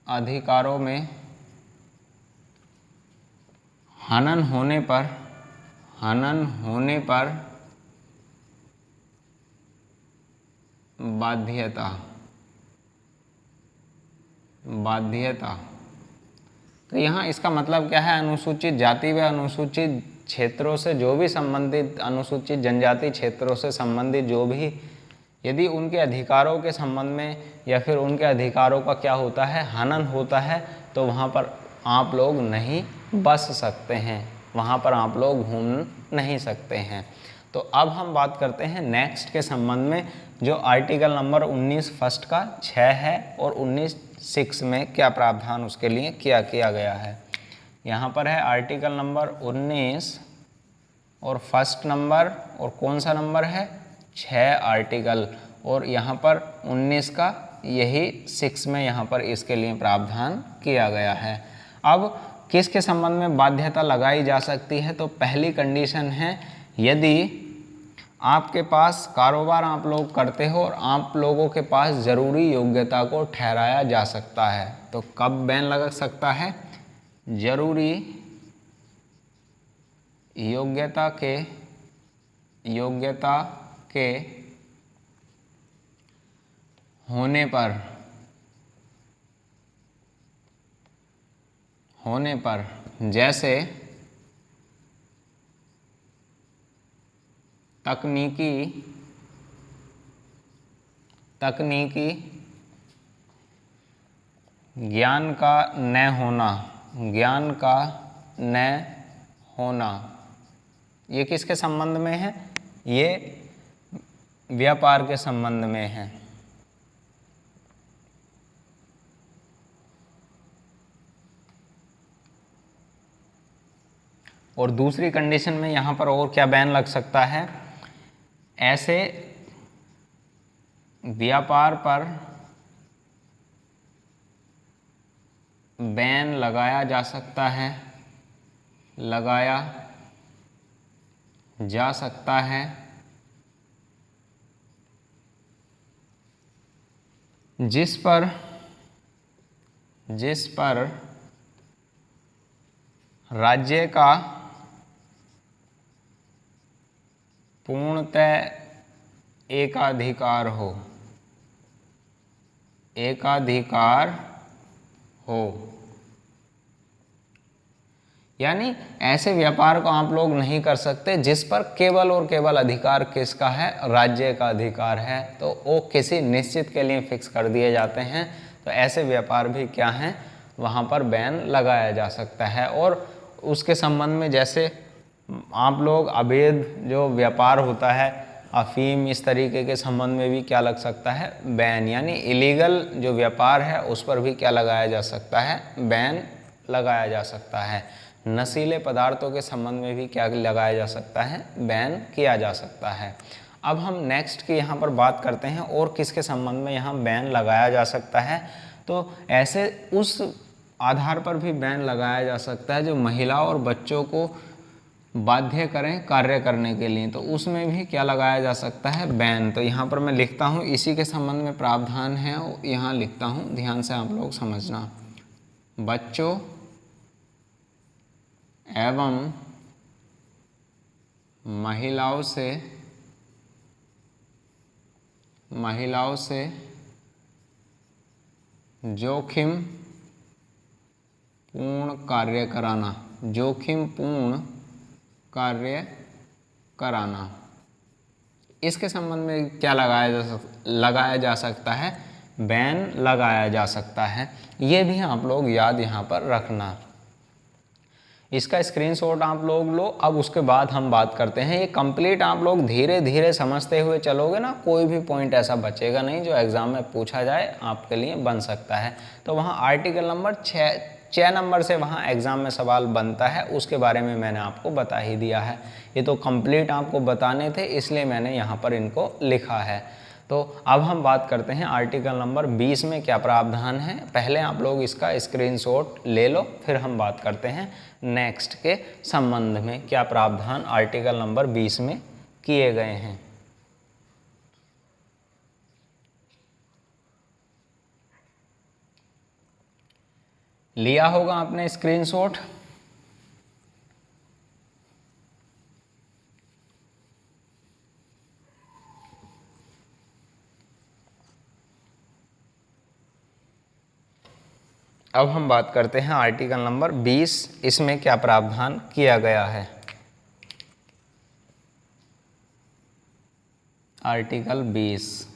अधिकारों में हनन होने पर बाध्यता। तो यहाँ इसका मतलब क्या है, अनुसूचित जाति व अनुसूचित क्षेत्रों से जो भी संबंधित, अनुसूचित जनजाति क्षेत्रों से संबंधित जो भी, यदि उनके अधिकारों के संबंध में या फिर उनके अधिकारों का क्या होता है, हनन होता है, तो वहाँ पर आप लोग नहीं बस सकते हैं, वहाँ पर आप लोग घूम नहीं सकते हैं। तो अब हम बात करते हैं नेक्स्ट के संबंध में, जो आर्टिकल नंबर 19 फर्स्ट का 6 है और 19 6 में क्या प्रावधान उसके लिए क्या किया गया है। यहाँ पर है आर्टिकल नंबर 19 और फर्स्ट नंबर, और कौन सा नंबर है, 6 आर्टिकल, और यहाँ पर 19 का यही 6 में यहाँ पर इसके लिए प्रावधान किया गया है। अब किसके संबंध में बाध्यता लगाई जा सकती है, तो पहली कंडीशन है यदि आपके पास कारोबार आप लोग करते हो और आप लोगों के पास ज़रूरी योग्यता को ठहराया जा सकता है। तो कब बैन लग सकता है, जरूरी योग्यता के होने पर जैसे तकनीकी ज्ञान का न होना, ये किसके संबंध में है, ये व्यापार के संबंध में है। और दूसरी कंडीशन में यहाँ पर और क्या बैन लग सकता है, ऐसे व्यापार पर बैन लगाया जा सकता है जिस पर राज्य का पूर्णतः एकाधिकार हो, यानी ऐसे व्यापार को आप लोग नहीं कर सकते जिस पर केवल और केवल अधिकार किसका है, राज्य का अधिकार है, तो वो किसी निश्चित के लिए फिक्स कर दिए जाते हैं। तो ऐसे व्यापार भी क्या हैं, वहाँ पर बैन लगाया जा सकता है। और उसके संबंध में जैसे आप लोग अवैध जो व्यापार होता है, अफीम, इस तरीके के संबंध में भी क्या लग सकता है, बैन, यानी इलीगल जो व्यापार है उस पर भी क्या लगाया जा सकता है, बैन लगाया जा सकता है। नशीले पदार्थों के संबंध में भी क्या लगाया जा सकता है, बैन किया जा सकता है। अब हम नेक्स्ट की यहाँ पर बात करते हैं और किसके संबंध में यहाँ बैन लगाया जा सकता है। तो ऐसे उस आधार पर भी बैन लगाया जा सकता है जो महिलाओं और बच्चों को बाध्य करें कार्य करने के लिए, तो उसमें भी क्या लगाया जा सकता है, बैन। तो यहाँ पर मैं लिखता हूँ इसी के संबंध में प्रावधान है, यहाँ लिखता हूँ, ध्यान से आप लोग समझना। बच्चों एवं महिलाओं से जोखिम पूर्ण कार्य कराना, जोखिम पूर्ण कार्य कराना, इसके संबंध में क्या लगाया जा सकता है, बैन लगाया जा सकता है। ये भी आप लोग याद यहाँ पर रखना। इसका स्क्रीनशॉट आप लोग लो। अब उसके बाद हम बात करते हैं, ये कंप्लीट आप लोग धीरे धीरे समझते हुए चलोगे ना, कोई भी पॉइंट ऐसा बचेगा नहीं जो एग्जाम में पूछा जाए, आपके लिए बन सकता है। तो वहाँ आर्टिकल नंबर 6 नंबर से वहाँ एग्ज़ाम में सवाल बनता है, उसके बारे में मैंने आपको बता ही दिया है। ये तो कंप्लीट आपको बताने थे, इसलिए मैंने यहाँ पर इनको लिखा है। तो अब हम बात करते हैं आर्टिकल नंबर 20 में क्या प्रावधान है। पहले आप लोग इसका स्क्रीनशॉट ले लो, फिर हम बात करते हैं नेक्स्ट के संबंध में क्या प्रावधान आर्टिकल नंबर 20 में किए गए हैं। लिया होगा आपने स्क्रीनशॉट। अब हम बात करते हैं आर्टिकल नंबर 20, इसमें क्या प्रावधान किया गया है। आर्टिकल 20,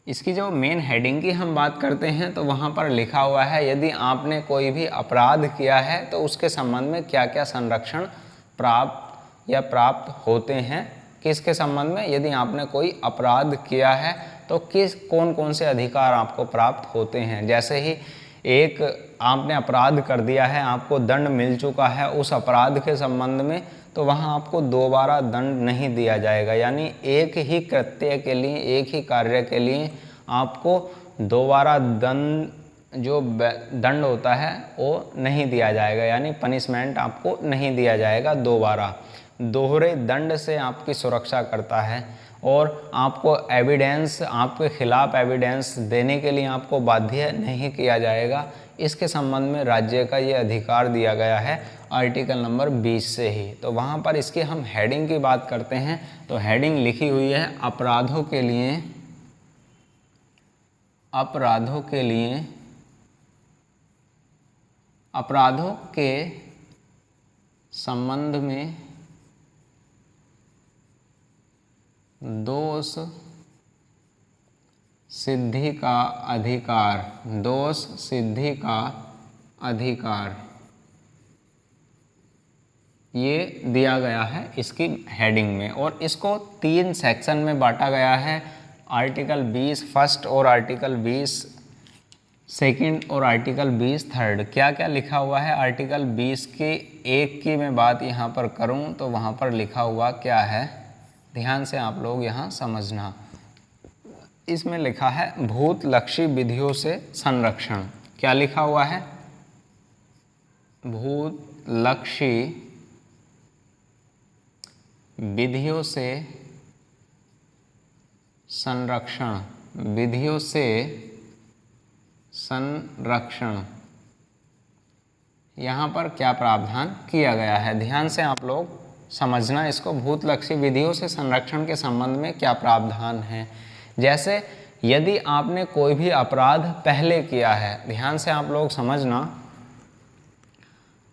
इसकी जो मेन हेडिंग की हम बात करते हैं तो वहाँ पर लिखा हुआ है, यदि आपने कोई भी अपराध किया है तो उसके संबंध में क्या क्या संरक्षण प्राप्त होते हैं। किसके संबंध में, यदि आपने कोई अपराध किया है तो कौन कौन से अधिकार आपको प्राप्त होते हैं। जैसे ही एक आपने अपराध कर दिया है, आपको दंड मिल चुका है उस अपराध के संबंध में, तो वहाँ आपको दोबारा दंड नहीं दिया जाएगा, यानी एक ही कृत्य के लिए, एक ही कार्य के लिए आपको दोबारा दंड होता है वो नहीं दिया जाएगा, यानी पनिशमेंट आपको नहीं दिया जाएगा दोबारा। दोहरे दंड से आपकी सुरक्षा करता है और आपको एविडेंस, आपके खिलाफ एविडेंस देने के लिए आपको बाध्य नहीं किया जाएगा। इसके संबंध में राज्य का ये अधिकार दिया गया है आर्टिकल नंबर 20 से ही। तो वहाँ पर इसकी हम हेडिंग की बात करते हैं, तो हेडिंग लिखी हुई है अपराधों के संबंध में दोष सिद्धि का अधिकार, ये दिया गया है इसकी हेडिंग में। और इसको 3 सेक्शन में बांटा गया है, आर्टिकल 20 फर्स्ट और आर्टिकल 20 सेकंड और आर्टिकल 20 थर्ड। क्या क्या लिखा हुआ है आर्टिकल 20 के 1 की मैं बात यहाँ पर करूँ तो वहाँ पर लिखा हुआ क्या है, ध्यान से आप लोग यहाँ समझना। इसमें लिखा है भूतलक्षी विधियों से संरक्षण। क्या लिखा हुआ है, भूतलक्षी विधियों से संरक्षण, विधियों से संरक्षण, यहाँ पर क्या प्रावधान किया गया है। ध्यान से आप लोग समझना इसको, भूतलक्षी विधियों से संरक्षण के संबंध में क्या प्रावधान है। जैसे यदि आपने कोई भी अपराध पहले किया है, ध्यान से आप लोग समझना,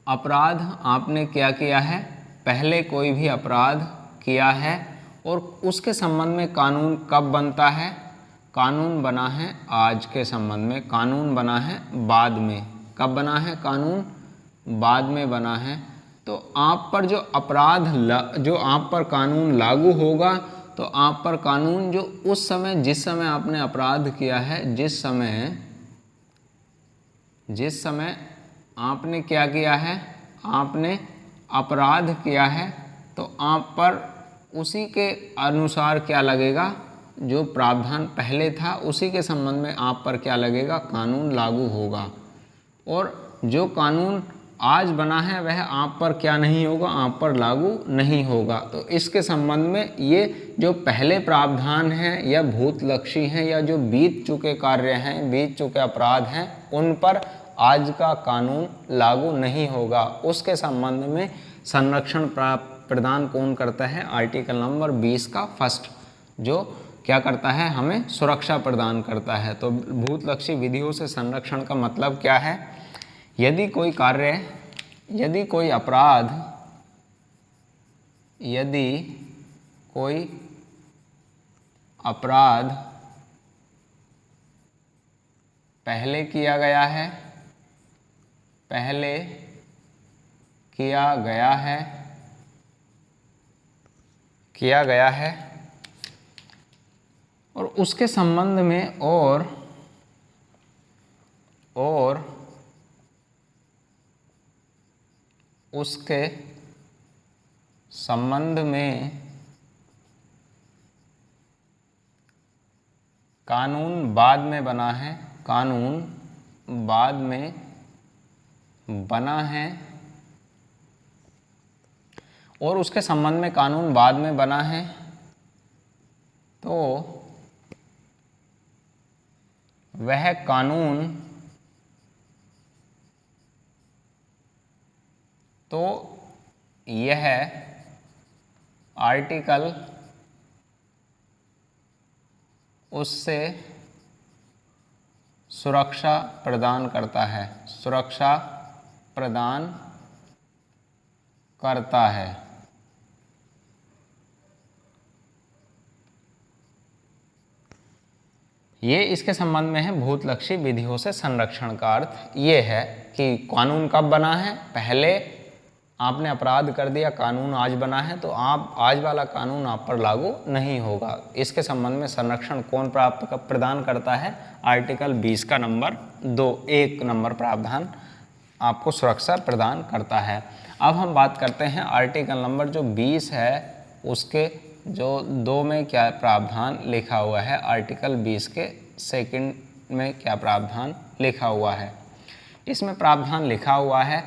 अपराध आपने क्या किया है, पहले कोई भी अपराध किया है और उसके संबंध में कानून कब बनता है, कानून बना है आज के संबंध में, कानून बना है बाद में। कब बना है कानून, बाद में बना है। तो आप पर जो अपराध जो आप पर कानून लागू होगा, तो आप पर कानून जो उस समय, जिस समय आपने अपराध किया है, जिस समय आपने क्या किया है, आपने अपराध किया है, तो आप पर उसी के अनुसार क्या लगेगा, जो प्रावधान पहले था उसी के संबंध में आप पर क्या लगेगा, कानून लागू होगा। और जो कानून आज बना है वह आप पर क्या नहीं होगा, आप पर लागू नहीं होगा। तो इसके संबंध में ये जो पहले प्रावधान हैं या भूतलक्षी हैं या जो बीत चुके कार्य हैं, बीत चुके अपराध हैं, उन पर आज का कानून लागू नहीं होगा। उसके संबंध में संरक्षण प्रदान कौन करता है, आर्टिकल नंबर 20 का फर्स्ट, जो क्या करता है, हमें सुरक्षा प्रदान करता है। तो भूतलक्षी विधियों से संरक्षण का मतलब क्या है, यदि कोई कार्य, यदि कोई अपराध, यदि कोई अपराध पहले किया गया है, पहले किया गया है और उसके संबंध में और उसके संबंध में कानून बाद में बना है, कानून बाद में बना है और उसके संबंध में कानून बाद में बना है, तो वह कानून, तो यह आर्टिकल उससे सुरक्षा प्रदान करता है, सुरक्षा प्रदान करता है। ये इसके संबंध में है भूतलक्षी विधियों से संरक्षण का अर्थ ये है कि कानून कब बना है, पहले आपने अपराध कर दिया, कानून आज बना है, तो आप आज वाला कानून आप पर लागू नहीं होगा। इसके संबंध में संरक्षण कौन प्रदान करता है, आर्टिकल 20 का नंबर 2, 1 नंबर प्रावधान आपको सुरक्षा प्रदान करता है। अब हम बात करते हैं आर्टिकल नंबर जो 20 है उसके जो 2 में क्या प्रावधान लिखा हुआ है, आर्टिकल 20 के सेकंड में क्या प्रावधान लिखा हुआ है। इसमें प्रावधान लिखा हुआ है,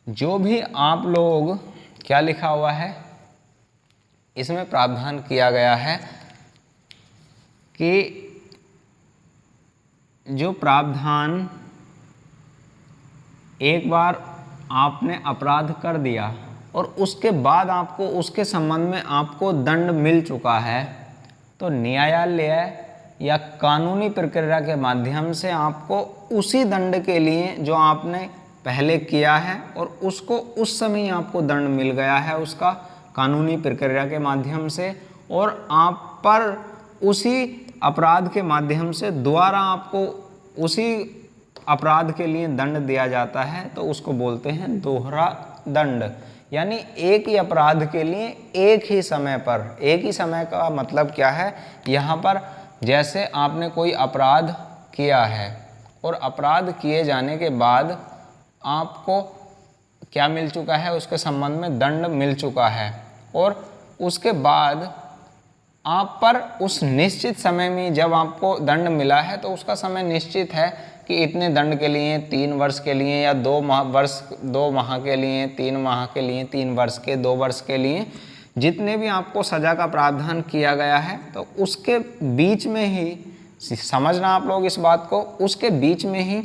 जो भी आप लोग, क्या लिखा हुआ है, इसमें प्रावधान किया गया है कि जो प्रावधान एक बार आपने अपराध कर दिया और उसके बाद आपको उसके संबंध में आपको दंड मिल चुका है, तो न्यायालय या कानूनी प्रक्रिया के माध्यम से आपको उसी दंड के लिए जो आपने पहले किया है और उसको उस समय आपको दंड मिल गया है उसका कानूनी प्रक्रिया के माध्यम से, और आप पर उसी अपराध के माध्यम से दोबारा आपको उसी अपराध के लिए दंड दिया जाता है, तो उसको बोलते हैं दोहरा दंड। यानी एक ही अपराध के लिए एक ही समय पर, एक ही समय का मतलब क्या है, यहाँ पर जैसे आपने कोई अपराध किया है और अपराध किए जाने के बाद आपको क्या मिल चुका है, उसके संबंध में दंड मिल चुका है, और उसके बाद आप पर उस निश्चित समय में जब आपको दंड मिला है तो उसका समय निश्चित है कि इतने दंड के लिए 3 वर्ष के लिए या 2 माह के लिए, 3 माह के लिए, 3 वर्ष के, 2 वर्ष के लिए जितने भी आपको सज़ा का प्रावधान किया गया है तो उसके बीच में ही समझना आप लोग इस बात को, उसके बीच में ही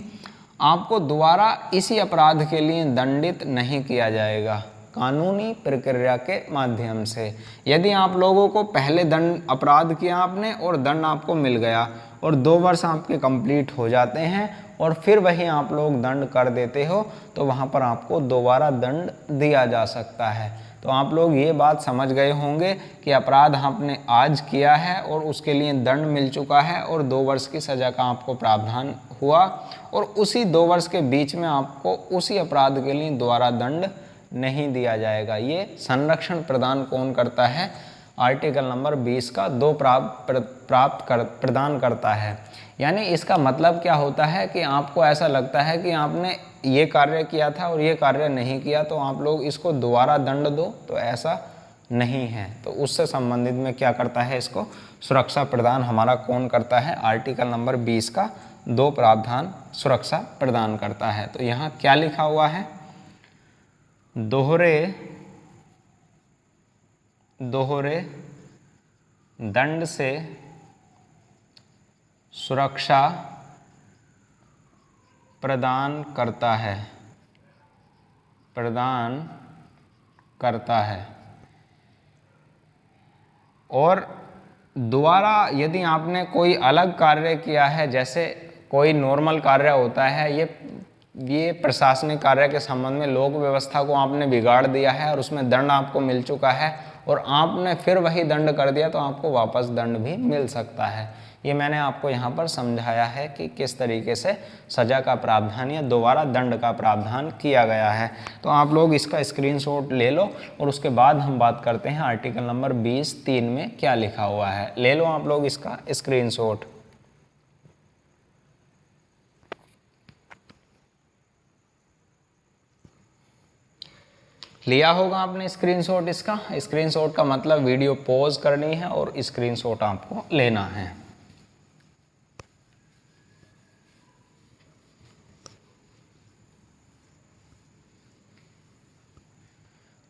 आपको दोबारा इसी अपराध के लिए दंडित नहीं किया जाएगा कानूनी प्रक्रिया के माध्यम से। यदि आप लोगों को पहले दंड अपराध किया आपने और दंड आपको मिल गया और 2 वर्ष आपके कंप्लीट हो जाते हैं और फिर वही आप लोग दंड कर देते हो तो वहाँ पर आपको दोबारा दंड दिया जा सकता है। तो आप लोग ये बात समझ गए होंगे कि अपराध आपने आज किया है और उसके लिए दंड मिल चुका है और 2 वर्ष की सज़ा का आपको प्रावधान हुआ और उसी 2 वर्ष के बीच में आपको उसी अपराध के लिए दोबारा दंड नहीं दिया जाएगा। ये संरक्षण प्रदान कौन करता है? आर्टिकल नंबर 20 का 2 प्रदान करता है। यानी इसका मतलब क्या होता है कि आपको ऐसा लगता है कि आपने ये कार्य किया था और ये कार्य नहीं किया तो आप लोग इसको दोबारा दंड दो, तो ऐसा नहीं है। तो उससे संबंधित में क्या करता है, इसको सुरक्षा प्रदान हमारा कौन करता है? आर्टिकल नंबर 20 का 2 प्रावधान सुरक्षा प्रदान करता है। तो यहाँ क्या लिखा हुआ है? दोहरे दंड से सुरक्षा प्रदान करता है और दोबारा यदि आपने कोई अलग कार्य किया है, जैसे कोई नॉर्मल कार्य होता है, ये प्रशासनिक कार्य के संबंध में लोक व्यवस्था को आपने बिगाड़ दिया है और उसमें दंड आपको मिल चुका है और आपने फिर वही दंड कर दिया तो आपको वापस दंड भी मिल सकता है। ये मैंने आपको यहाँ पर समझाया है कि किस तरीके से सज़ा का प्रावधान या दोबारा दंड का प्रावधान किया गया है। तो आप लोग इसका स्क्रीनशॉट ले लो और उसके बाद हम बात करते हैं आर्टिकल नंबर 20(3) में क्या लिखा हुआ है। ले लो आप लोग इसका स्क्रीनशॉट। लिया होगा आपने स्क्रीनशॉट इसका। स्क्रीनशॉट का मतलब वीडियो पॉज करनी है और स्क्रीनशॉट आपको लेना है।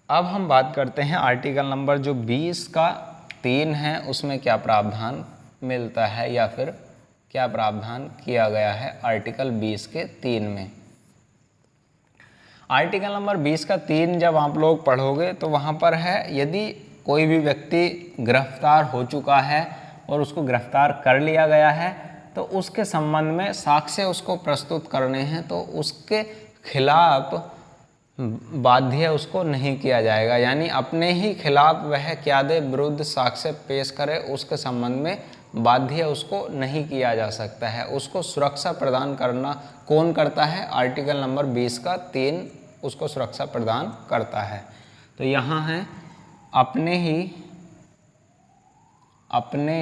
अब हम बात करते हैं आर्टिकल नंबर जो 20 का 3 है उसमें क्या प्रावधान मिलता है या फिर क्या प्रावधान किया गया है आर्टिकल 20 के 3 में। आर्टिकल नंबर 20 का 3 जब आप लोग पढ़ोगे तो वहाँ पर है, यदि कोई भी व्यक्ति गिरफ्तार हो चुका है और उसको गिरफ्तार कर लिया गया है तो उसके संबंध में साक्ष्य उसको प्रस्तुत करने हैं तो उसके खिलाफ बाध्य उसको नहीं किया जाएगा। यानी अपने ही खिलाफ वह क्या दे, विरुद्ध साक्ष्य पेश करे, उसके संबंध में बाध्य उसको नहीं किया जा सकता है। उसको सुरक्षा प्रदान करना कौन करता है? आर्टिकल नंबर 20 का 3 उसको सुरक्षा प्रदान करता है। तो यहाँ है अपने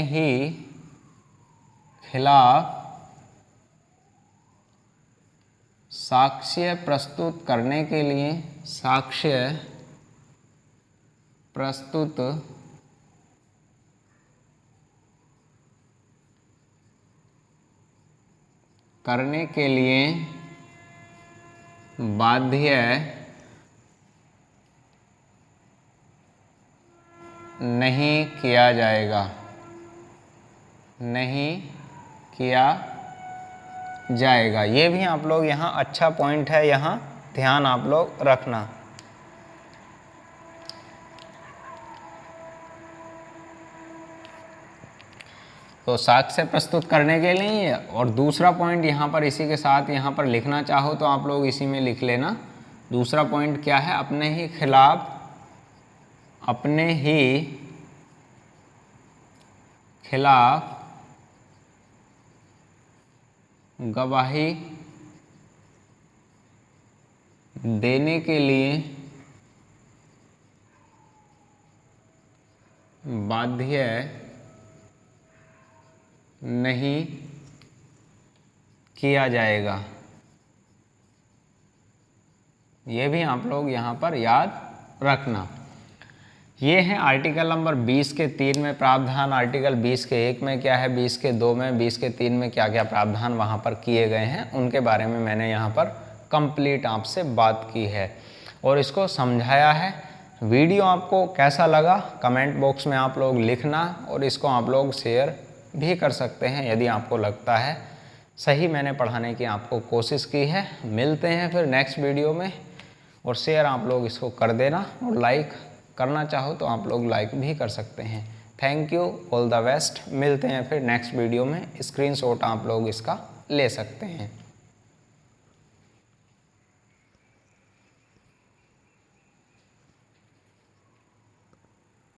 ही खिलाफ साक्ष्य प्रस्तुत करने के लिए बाध्य नहीं किया जाएगा। ये भी आप लोग यहाँ अच्छा पॉइंट है, यहाँ ध्यान आप लोग रखना। तो साक्ष्य प्रस्तुत करने के लिए, और दूसरा पॉइंट यहाँ पर इसी के साथ यहाँ पर लिखना चाहो तो आप लोग इसी में लिख लेना। दूसरा पॉइंट क्या है? अपने ही खिलाफ गवाही देने के लिए बाध्य नहीं किया जाएगा। ये भी आप लोग यहाँ पर याद रखना। ये है आर्टिकल नंबर 20 के 3 में प्रावधान। आर्टिकल 20 के 1 में क्या है, 20 के 2 में, 20 के 3 में क्या क्या प्रावधान वहाँ पर किए गए हैं उनके बारे में मैंने यहाँ पर कंप्लीट आपसे बात की है और इसको समझाया है। वीडियो आपको कैसा लगा कमेंट बॉक्स में आप लोग लिखना, और इसको आप लोग शेयर भी कर सकते हैं यदि आपको लगता है सही मैंने पढ़ाने की आपको कोशिश की है। मिलते हैं फिर नेक्स्ट वीडियो में, और शेयर आप लोग इसको कर देना, और लाइक करना चाहो तो आप लोग लाइक भी कर सकते हैं। Thank you, all the best. मिलते हैं फिर नेक्स्ट वीडियो में। स्क्रीनशॉट आप लोग इसका ले सकते हैं।